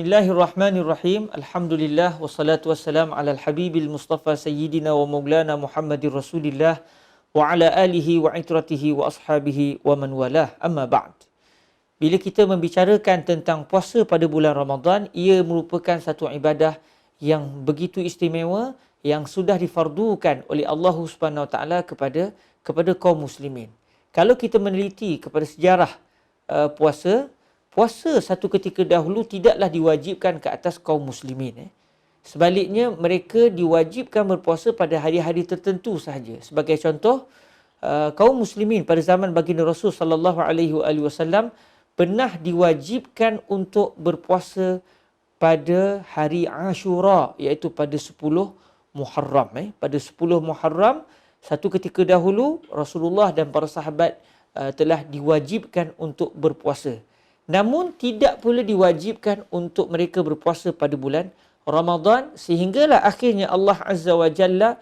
Bismillahirrahmanirrahim. Alhamdulillah wassalatu wassalam ala al-habibil mustafa sayyidina wa maulana Muhammadir Rasulillah wa ala alihi wa itratihi wa ashabihi wa man walah. Amma ba'd. Bila kita membicarakan tentang puasa pada bulan Ramadan, ia merupakan satu ibadah yang begitu istimewa yang sudah difardukan oleh Allah Subhanahu Wa Taala kepada kaum muslimin. Kalau kita meneliti kepada sejarah puasa satu ketika dahulu tidaklah diwajibkan ke atas kaum muslimin. Sebaliknya, mereka diwajibkan berpuasa pada hari-hari tertentu sahaja. Sebagai contoh, kaum muslimin pada zaman baginda Rasul sallallahu alaihi wasallam pernah diwajibkan untuk berpuasa pada hari Ashura, iaitu pada 10 Muharram. Pada 10 Muharram, satu ketika dahulu Rasulullah dan para sahabat telah diwajibkan untuk berpuasa. Namun tidak pula diwajibkan untuk mereka berpuasa pada bulan Ramadan, sehinggalah akhirnya Allah Azza wa Jalla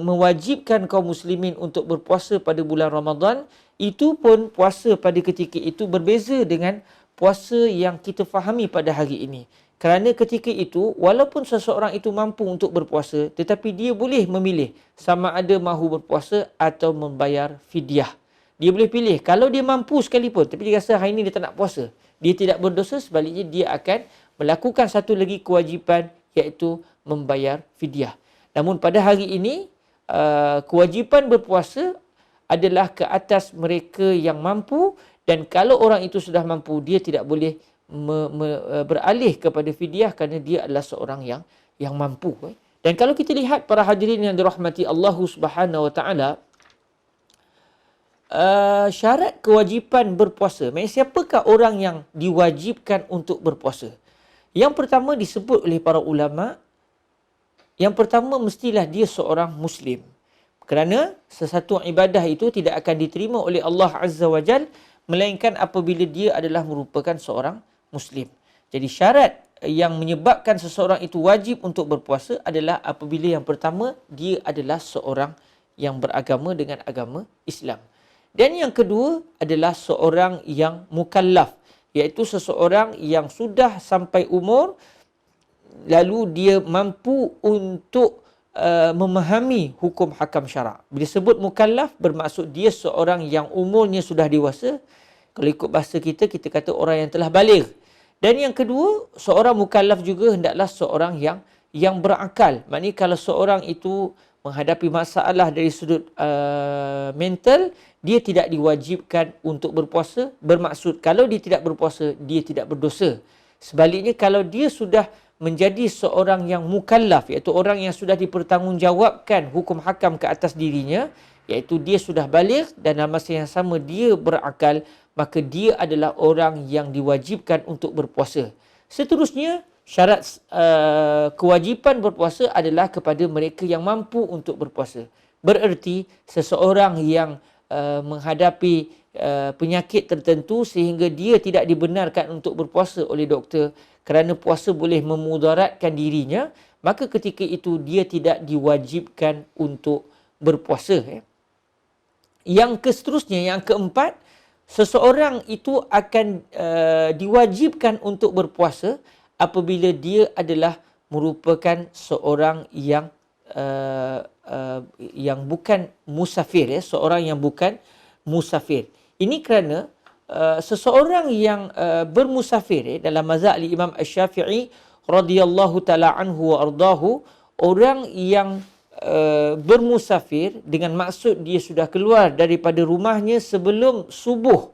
mewajibkan kaum muslimin untuk berpuasa pada bulan Ramadan. Itu pun puasa pada ketika itu berbeza dengan puasa yang kita fahami pada hari ini. Kerana ketika itu, walaupun seseorang itu mampu untuk berpuasa, tetapi dia boleh memilih sama ada mahu berpuasa atau membayar fidyah. Dia boleh pilih. Kalau dia mampu sekalipun, tapi dia rasa hari ini dia tak nak puasa, dia tidak berdosa. Sebaliknya, dia akan melakukan satu lagi kewajipan, iaitu membayar fidyah. Namun pada hari ini, kewajipan berpuasa adalah ke atas mereka yang mampu, dan kalau orang itu sudah mampu, dia tidak boleh beralih kepada fidyah kerana dia adalah seorang yang mampu. Dan kalau kita lihat para hadirin yang dirahmati Allah Subhanahu Wa Taala, syarat kewajipan berpuasa, maksudnya siapakah orang yang diwajibkan untuk berpuasa? Yang pertama disebut oleh para ulama, yang pertama mestilah dia seorang Muslim. Kerana sesuatu ibadah itu tidak akan diterima oleh Allah Azza wa Jal melainkan apabila dia adalah merupakan seorang Muslim. Jadi syarat yang menyebabkan seseorang itu wajib untuk berpuasa adalah apabila yang pertama dia adalah seorang yang beragama dengan agama Islam. Dan yang kedua adalah seorang yang mukallaf, iaitu seseorang yang sudah sampai umur lalu dia mampu untuk memahami hukum hakam syarak. Bila sebut mukallaf, bermaksud dia seorang yang umurnya sudah dewasa. Kalau ikut bahasa kita kata orang yang telah baligh. Dan yang kedua, seorang mukallaf juga hendaklah seorang yang berakal. Maknanya kalau seorang itu menghadapi masalah dari sudut mental, dia tidak diwajibkan untuk berpuasa. Bermaksud kalau dia tidak berpuasa, dia tidak berdosa. Sebaliknya, kalau dia sudah menjadi seorang yang mukallaf, iaitu orang yang sudah dipertanggungjawabkan hukum hakam ke atas dirinya, iaitu dia sudah baligh dan dalam masa yang sama dia berakal, maka dia adalah orang yang diwajibkan untuk berpuasa. Seterusnya, syarat kewajipan berpuasa adalah kepada mereka yang mampu untuk berpuasa. Bererti seseorang yang menghadapi penyakit tertentu sehingga dia tidak dibenarkan untuk berpuasa oleh doktor kerana puasa boleh memudaratkan dirinya, maka ketika itu dia tidak diwajibkan untuk berpuasa. Yang seterusnya, yang keempat, seseorang itu akan diwajibkan untuk berpuasa apabila dia adalah merupakan seorang yang bukan musafir, seorang yang bukan musafir. Ini kerana seseorang yang bermusafir, dalam mazhab Imam Asy-Syafi'i radhiyallahu taala anhu wa ardahu, orang yang bermusafir dengan maksud dia sudah keluar daripada rumahnya sebelum subuh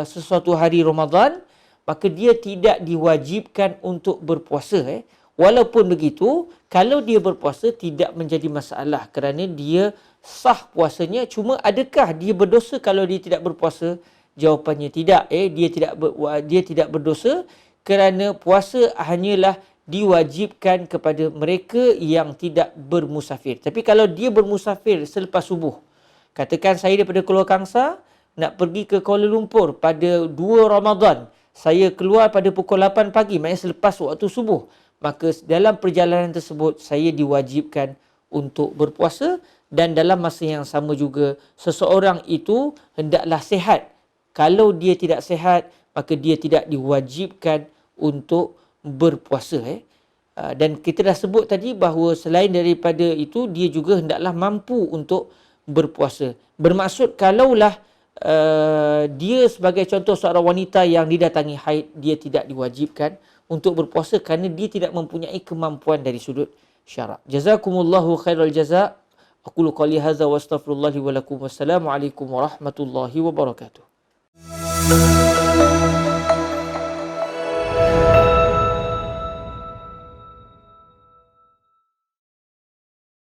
sesuatu hari Ramadan, maka dia tidak diwajibkan untuk berpuasa. Walaupun begitu, kalau dia berpuasa tidak menjadi masalah kerana dia sah puasanya. Cuma adakah dia berdosa kalau dia tidak berpuasa? Jawapannya tidak. Dia tidak berdosa kerana puasa hanyalah diwajibkan kepada mereka yang tidak bermusafir. Tapi kalau dia bermusafir selepas subuh, katakan saya daripada Kuala Kangsar nak pergi ke Kuala Lumpur pada 2 Ramadan, saya keluar pada pukul 8 pagi, maknanya selepas waktu subuh, maka dalam perjalanan tersebut saya diwajibkan untuk berpuasa. Dan dalam masa yang sama juga, seseorang itu hendaklah sihat. Kalau dia tidak sihat, maka dia tidak diwajibkan untuk berpuasa. Dan kita dah sebut tadi bahawa selain daripada itu, dia juga hendaklah mampu untuk berpuasa. Bermaksud kalaulah dia sebagai contoh seorang wanita yang didatangi haid, dia tidak diwajibkan untuk berpuasa kerana dia tidak mempunyai kemampuan dari sudut syarak. Jazakumullahu khairal jazak. Aqulu qali hadza wa astaghfirullahi wa lakum. Wassalamualaikum warahmatullahi wabarakatuh.